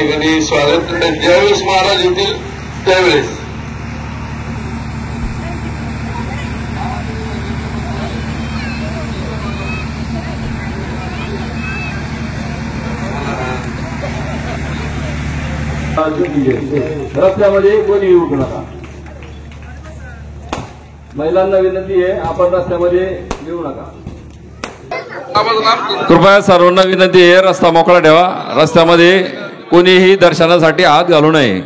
ठिकाणी स्वागत ज्यावेळेस महाराज येतील त्यावेळेस रस्त्यामध्ये कोणी येऊ नका. महिलांना विनंती आहे, आपण रस्त्यामध्ये येऊ नका. कृपया सर्वांना विनंती आहे, रस्ता मोकळा ठेवा. रस्त्यामध्ये कोणीही दर्शनासाठी हात घालू नये.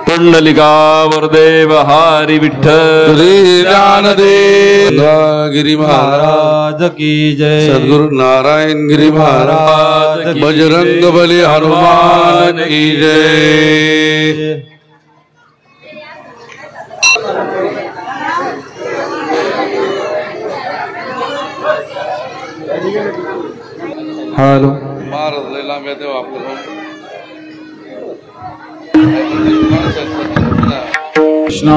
पुंडलिका वरदेव हरी विठ्ठल ज्ञानदेव गिरी महाराज की जय. सद्गुरु नारायण गिरी महाराज, बजरंग बली हनुमान की जय. हेलो महाराज लय लांब येते आपलं. कृष्णा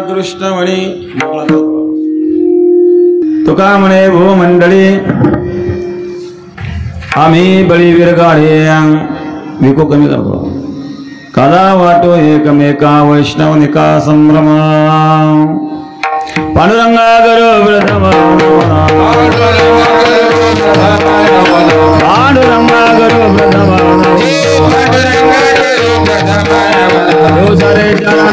कृष्ण म्हणे तुका म्हणे भो मंडळी आम्ही बळीवीर गाडे विको कमी करतो काला वाटो एकमेका वैष्णवनिका संभ्रम पांडुरंगा गरो प्रथम पांडुरंगा गरो प्रथम सारे जरा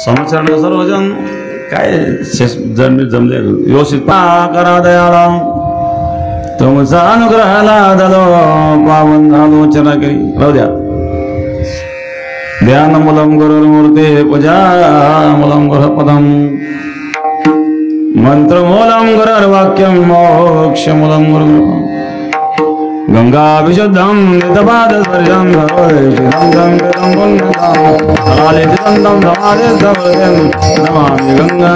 समाचार सर्वजण काय जमले व्यवस्थित करा दयाळा तुमचा अनुग्रहाला झालो पावन झालो चरा करी राहू द्या ध्यान मूलम गुरुर्मूर्ते पूजा मूलम गुरुपदम मंत्र मूलम गुरुर्वाक्यम मोक्ष मूलम गुरु गंगा विशुद्धम नितपाद स्पर्शम नमामि गंगा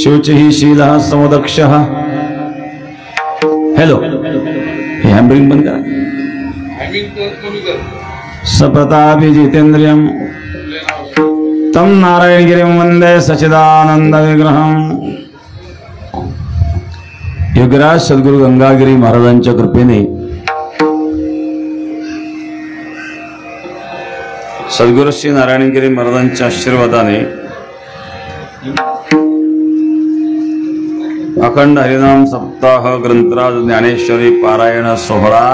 शुचि शीलः समदक्षः हेलो हे हॅम्बरिंग बंद करा सप्रतापी जितेंद्रियम तम नारायणगिरिं वंदे सच्चिदानंद विग्रहम योगराज सद्गुरु गंगागिरी महाराजांच्या कृपेने सद्गुरु श्री नारायणगिरी महाराजांच्या आशीर्वादाने अखंड हरिनाम सप्ताह ग्रंथराज ज्ञानेश्वरी पारायण सोहळा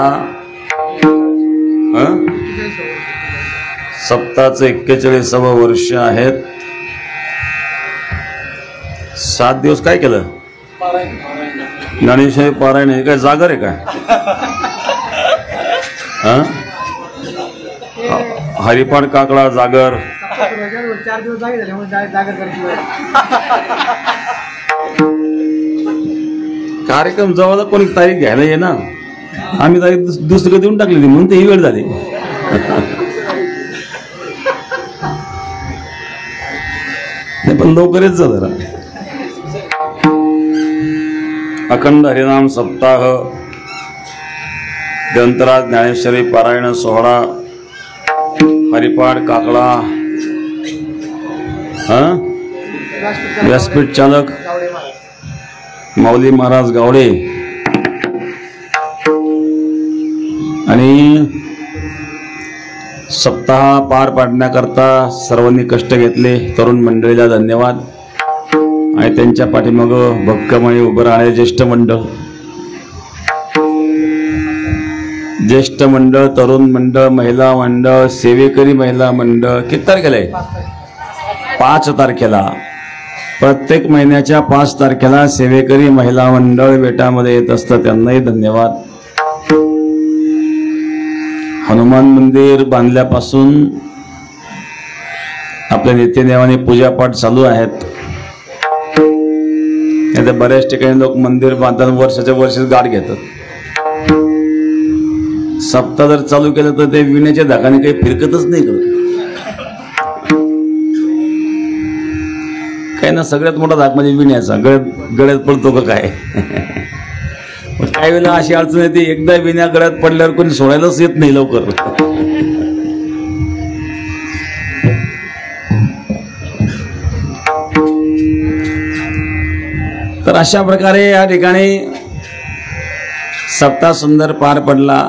सप्ताहाचे 41 वर्ष आहेत. 7 दिवस काय केलं ज्ञानेश्वरी पारायण हे काय जागर आहे का हरिपाठ काकडा जागर 4 दिवस जागर कार्यक्रम जवळ कोणी तारीख घ्यायला ये ना आम्ही तारीख दुसरी देऊन टाकलेली म्हणून ही वेळ झाली. पण लवकरच जा जरा. अखंड हरिनाम सप्ताह ग्रंथराज ज्ञानेश्वरी पारायण सोहळा हरिपाठ काकडा व्यासपीठ चालक माऊली महाराज गावडे आणि सप्ताह पार पाडण्याकरता सर्वांनी कष्ट घेतले. तरुण मंडळीला धन्यवाद आणि त्यांच्या पाठीमाग भक्कमपणे उभं राहणारे ज्येष्ठ मंडळ तरुण मंडळ महिला मंडळ सेवेकरी महिला मंडळ किती तारखेला आहे 5 तारखेला प्रत्येक महिन्याच्या 5 तारखेला सेवेकरी महिला मंडळ बेटामध्ये येत असतं. त्यांनाही धन्यवाद. हनुमान मंदिर बांधल्यापासून आपल्या नित्यनेमाने पूजापाठ चालू आहेत. आता बऱ्याच ठिकाणी लोक मंदिर बांधताना वर्षाच्या वर्षीच गाठ घेतात. सप्ताह जर चालू केलं तर ते विण्याच्या धाकाने काही फिरकतच नाही करत. काय ना सगळ्यात मोठा धाक म्हणजे विण्याचा गळ्यात पडतो का काय. काही वेळेला अशी अडचण येते एकदा विण्या गळ्यात पडल्यावर कोणी सोडायलाच येत नाही लवकर. तर अशा प्रकारे या ठिकाणी सप्ताह सुंदर पार पडला.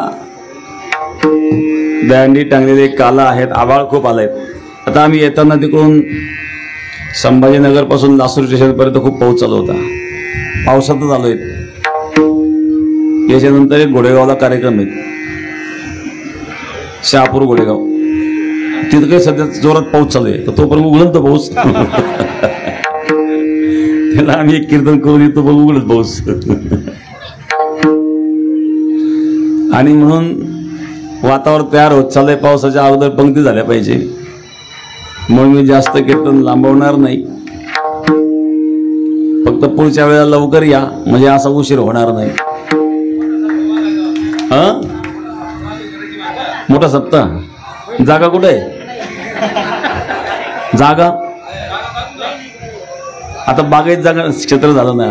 दंडी टांगलेले काला आहेत. आभाळ खूप आलाय. आता आम्ही येताना तिकडून संभाजीनगर पासून लासूर स्टेशन पर्यंत खूप पाऊस चालू होता. पावसातच आलोय. याच्यानंतर एक घोडेगावला कार्यक्रम आहे शहापूर घोडेगाव. तिथं काही सध्या जोरात पाऊस चालू आहे. तर तोपर्यंत उघडत तो पाऊस त्याला आम्ही एक कीर्तन करून येतो बघ उघडत पाऊस. आणि म्हणून वातावरण तयार होत चाललंय. पावसाच्या अगोदर पंक्ती झाल्या पाहिजे म्हणून मी जास्त कीर्तन लांबवणार नाही. फक्त पुढच्या वेळेला लवकर या, म्हणजे असा उशीर होणार नाही. मोठा सप्ताह जागा कुठे आहे? जागा आता बागायत जागा क्षेत्र झालं ना.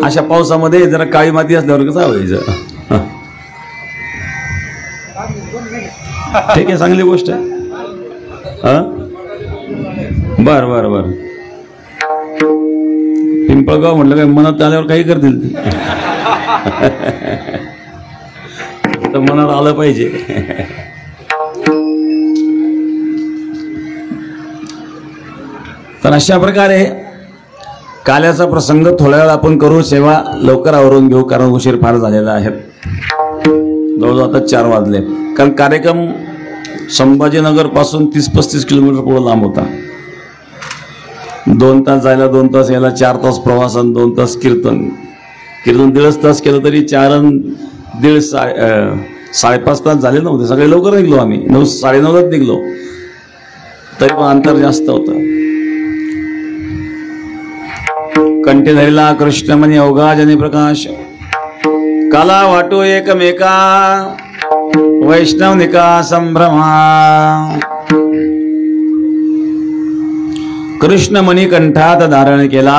अशा पावसामध्ये जरा काळी माती असल्यावर कसं व्हायचं? ठीक आहे, चांगली गोष्ट आहे. बर बर बर. पिंपळगाव म्हटलं काय मनात आल्यावर काही करतील ते. तर मनात आलं पाहिजे. तर अशा प्रकारे काल्याचा प्रसंग थोड्या वेळ आपण करू, सेवा लवकर आवरून घेऊ, कारण उशीर फार झालेला आहे. जवळजवळ आता 4 वाजले. कारण कार्यक्रम संभाजीनगर पासून 30-35 किलोमीटर पुढे लांब होता. 2 तास जायला, 2 तास यायला, 4 तास प्रवास आणि 2 तास कीर्तन. 1.5 तास केलं तरी 4 आणि 1.5 5.5 तास झाले नव्हते. सगळे लवकर निघलो आम्ही. 9 साडेनऊलाच निघलो, तरी पण अंतर जास्त होतं. कंठी धरला कृष्णमणी अवघा जनी प्रकाश, काला वाटो एकमेका वैष्णवनिका संभ्रमा. कृष्णमणी कंठात धारण केला,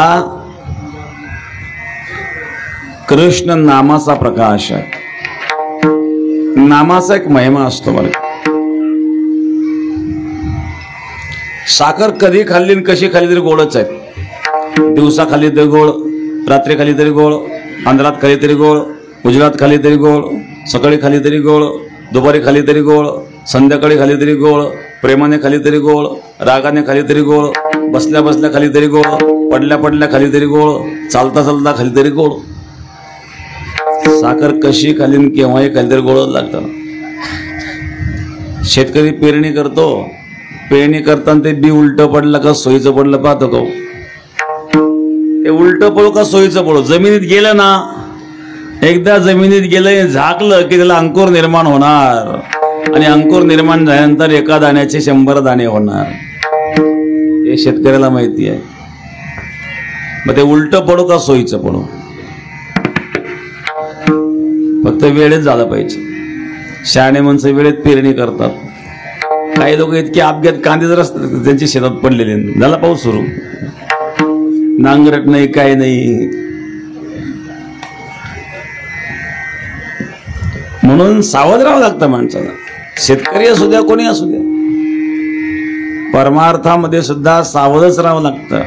कृष्ण नामाचा प्रकाश आहे. नामाचा एक महिमा असतो बरं. साखर कधी खाल्ली आणि कशी खाल्ली तरी गोडच आहे. दिवसा खाली तरी गोड, रात्री खाली तरी गोड, अंधारात खाली तरी गोड, उजेडात खाली तरी गोड, सकाळी खाली तरी गोड, दुपारी खाली तरी गोड, संध्याकाळी खाली तरी गोड, प्रेमाने खाली तरी गोड, रागाने खाली तरी गोड, बसल्या बसल्या खाली तरी गोड, पडल्या पडल्या खाली तरी गोड, चालता चालता खाली तरी गोड. साखर कशी खाली केव्हाही खाली तरी गोडच लागतं. शेतकरी पेरणी करतो, पेरणी करताना ते बी उलट पडलं का सोयीचं पडलं पाहतो का? ते उलट पडो का सोयीचं पडो, जमिनीत गेलं ना, एकदा जमिनीत गेलं झाकलं की त्याला अंकुर निर्माण होणार, आणि अंकुर निर्माण झाल्यानंतर एका दाण्याचे 100 दाणे होणार. हे शेतकऱ्याला माहिती आहे. मग ते उलट पडो का सोयीचं पडो, फक्त वेळेत झालं पाहिजे. शहाणे माणसं वेळेत पेरणी करतात. काही लोक इतके अपघात कांदे जर असतात त्यांच्या शेतात पडलेले, झाला पाऊस सुरू, नांगरट नाही, काय नाही. म्हणून सावध राहावं लागतं माणसाला. शेतकरी असू द्या, कोणी असू द्या, परमार्थामध्ये सुद्धा सावधच राहावं लागतं.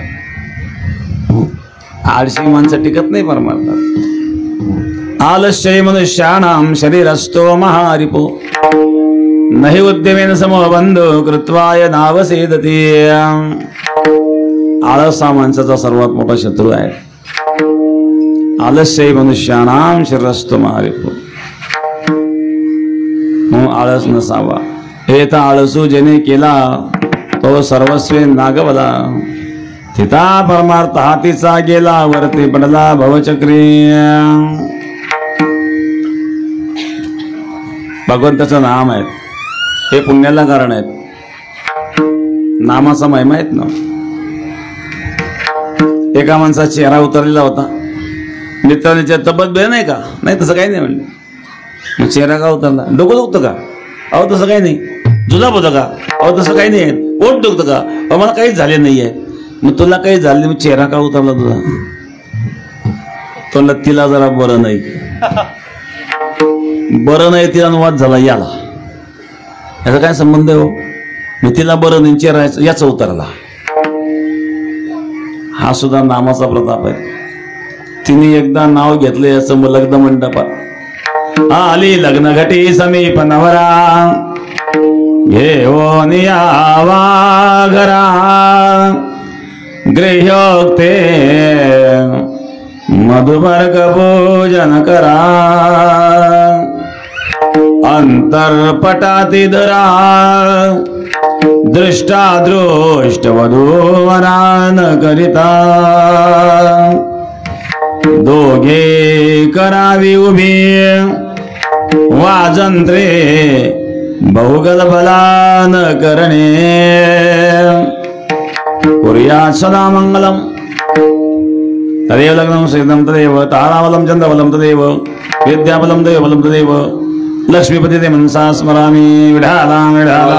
आळशी माणसं टिकत नाही परमार्थात. आलस्य मनुष्याणाम शरीरस्थो महारिपो नहि उद्यमेन समबंधो कृत्वाय नावसेदते. आळस हा माणसाचा सर्वात मोठा शत्रू आहे. आलस्य मनुष्याणाम शरीरस्थो महारिपो. आळस नसावा. हे तर आळसू जेने केला तो सर्वस्वी नागवला. थिता परमार्थ हातीचा गेला, वरती पडला भवचक्री. भगवंताचं नाम आहे, हे पुण्याला कारण आहेत. नामाचा महिमा आहेत ना. एका माणसाचा चेहरा उतरलेला होता. मित्राने तब्येत बरं नाही का? नाही, तसं काही नाही म्हणलं. मग चेहरा का उतरला? डोकं दुखतं का? अहो तसं काही नाही. जुलाब होतं का? अहो तसं काही नाही. पोट दुखतं का? अहो मला काहीच झाले नाहीये. मग तुला काही झाले, मग चेहरा का उतरला तुझा? तुला तिला जरा बरं नाही, बरं नाही, तिला वाद झाला याला. याचा काय संबंध आहे हो? मी तिला बरं नाही, चेहरा याचा उतरला. हा सुद्धा नामाचा प्रताप आहे. तिने एकदा नाव घेतलं याचं लग्न मंडपात. आली लग्न घटी समीप नवरा, घेऊन यावा घरा. गृह्योक्ते मधुवर्ग भोजन करा. अंतरपटाती धरा, दृष्टा दृष्ट वधूवरान करिता. दोघे करावी उभी वाजंत्रे, बहुगल बलान करणे. कुर्यात् सदा मंगलम. तदेव लग्नं सिद्धं तदेव ताराबलं चन्द्रबलं तदेव विद्याबलं देवबलं तदेव लक्ष्मीपति ते मनसा स्मरामि. विठाला विठाला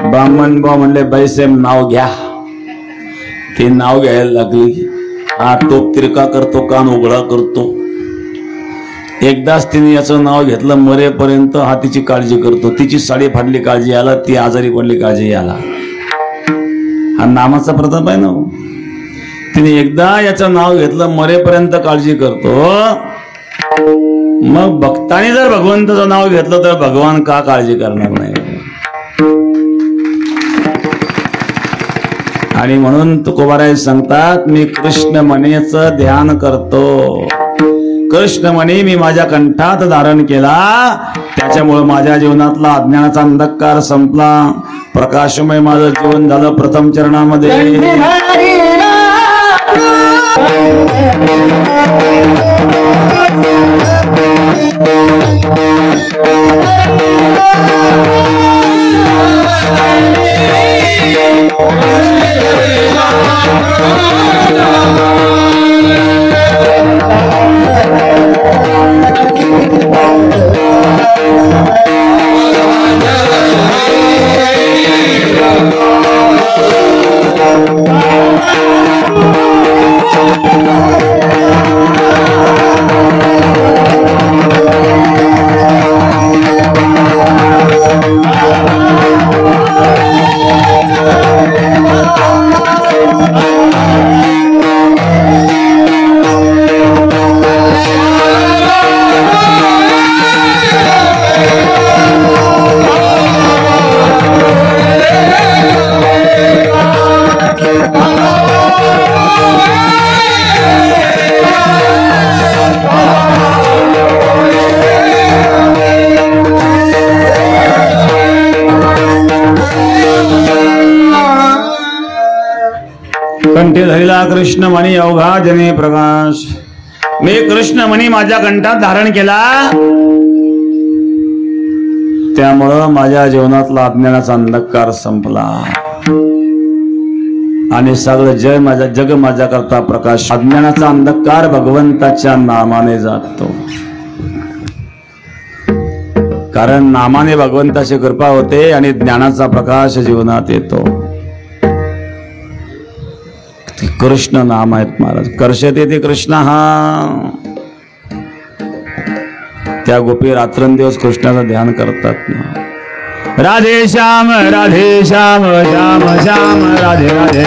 ब्राह्मण भाऊ म्हणले बाईसाहेब नाव घ्या. ते नाव घ्यायला लागली. हा टोप तिरका करतो, कान उघडा करतो. एकदाच तिने याचं नाव घेतलं, मरेपर्यंत हा तिची काळजी करतो. तिची साडी फाडली काळजी याला, ती आजारी पडली काळजी याला. हा नामाचा प्रताप आहे ना. तिने एकदा याचं नाव घेतलं, मरेपर्यंत काळजी करतो. मग भक्ताने जर भगवंताचं नाव घेतलं तर भगवान का काळजी करणार नाही. आणि म्हणून तुकोबाराय सांगतात, मी कृष्ण मनेचं ध्यान करतो. कृष्ण म्हणे मी माझ्या कंठात धारण केला, त्याच्यामुळे माझ्या जीवनातला अज्ञानाचा अंधकार संपला. प्रकाशमय माझं जीवन झालं. प्रथम चरणामध्ये कंठी धरिला कृष्णमणी अवघा जने प्रकाश. मी कृष्णमणी माझ्या कंठात धारण केला, त्यामुळं माझ्या जीवनातला अज्ञानाचा अंधकार संपला आणि सगळं जग माझ्या करता प्रकाश. अज्ञानाचा अंधकार भगवंताच्या नामाने जातो, कारण नामाने भगवंताची कृपा होते आणि ज्ञानाचा प्रकाश जीवनात येतो. कृष्ण नाम आहेत महाराज. कर्षते ते कृष्ण हा. त्या गोपी रात्रंदिवस कृष्णाचं ध्यान करतात ना. राधे श्याम श्याम श्याम राधे राधे.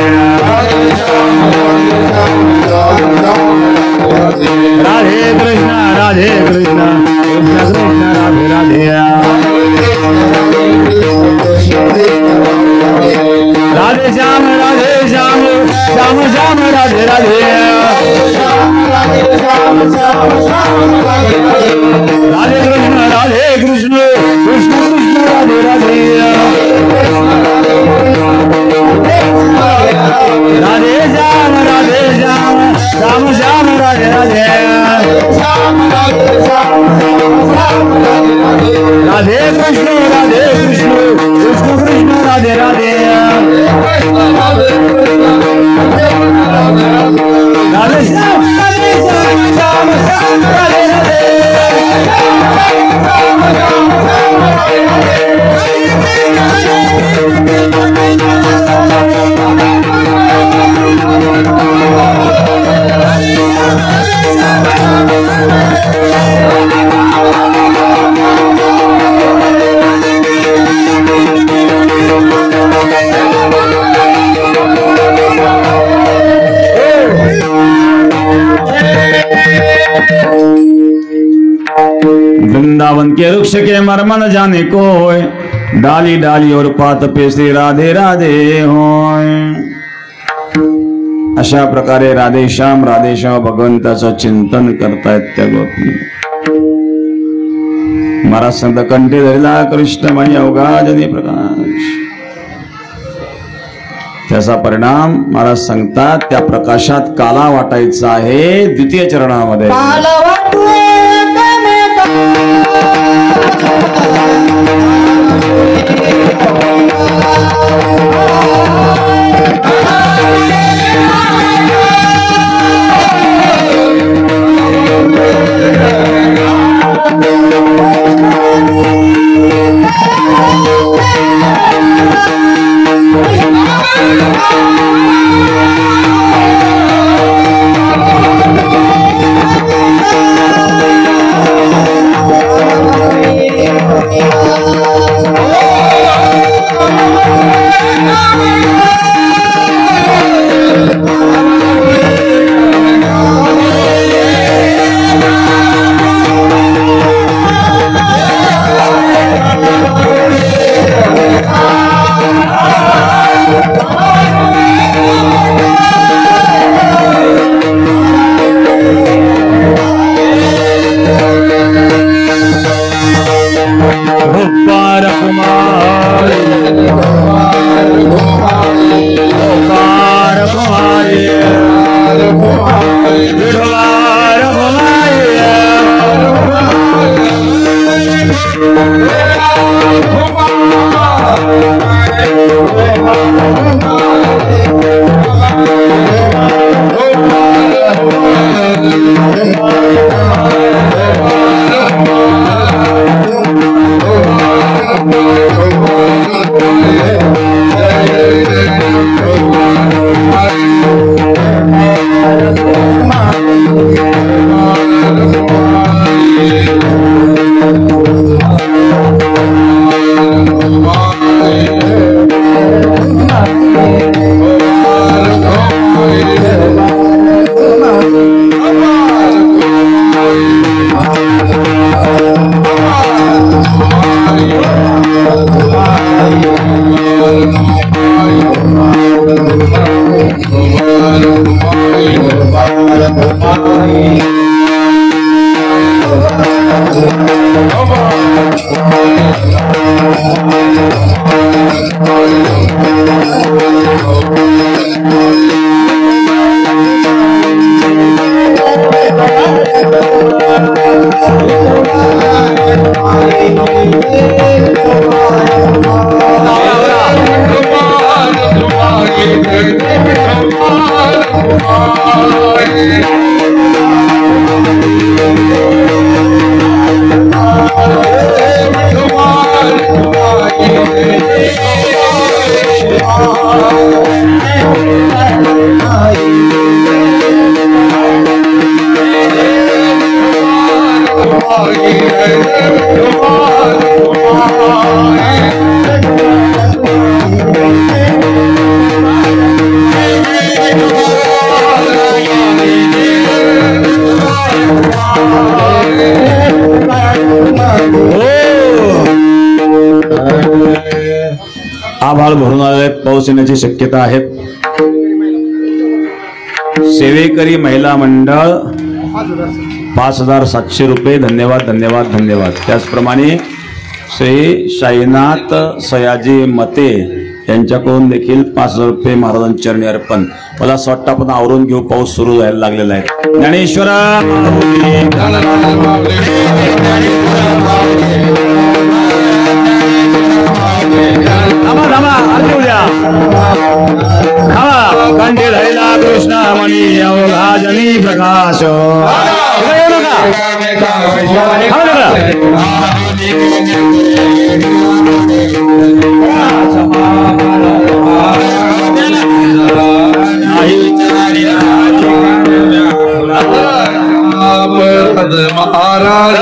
राधे कृष्ण कृष्ण कृष्ण राधे राधे. राधे श्याम श्याम श्याम राधे राधे. राधे कृष्ण कृष्ण कृष्ण राधे राधे. राधे श्याम श्याम श्याम राधे राधे. राधे कृष्ण कृष्ण कृष्ण राधे राधे. राधे श्याम श्याम राधे राधे. वृंदावन के वृक्ष के मर्म न जाने कोय, डाली डाली और पात पे श्री राधे राधे होय. अशा प्रकारे राधेश्याम भगवंताचं चिंतन करतायत त्या गोपी. महाराज संत कंठी धरिला कृष्णमणी अवघा जने प्रकाश. त्याचा परिणाम महाराज सांगतात, त्या प्रकाशात काला वाटायचा आहे. द्वितीय चरणामध्ये आभाळ भरून आलेले पाऊस येण्याची शक्यता आहे. सेवेकरी महिला मंडळ 5,700 रुपये. धन्यवाद धन्यवाद धन्यवाद. त्याचप्रमाणे श्री साईनाथ सयाजी मते यांच्याकडून देखील 5,000 रुपये महाराजांच्या चरणी अर्पण. मला असं वाटतं आपण आवरून घेऊ, पाऊस सुरू व्हायला लागलेला आहे. ज्ञानेश्वर कंठे धैला कृष्णमणी अवघाजनी प्रकाश. महाराज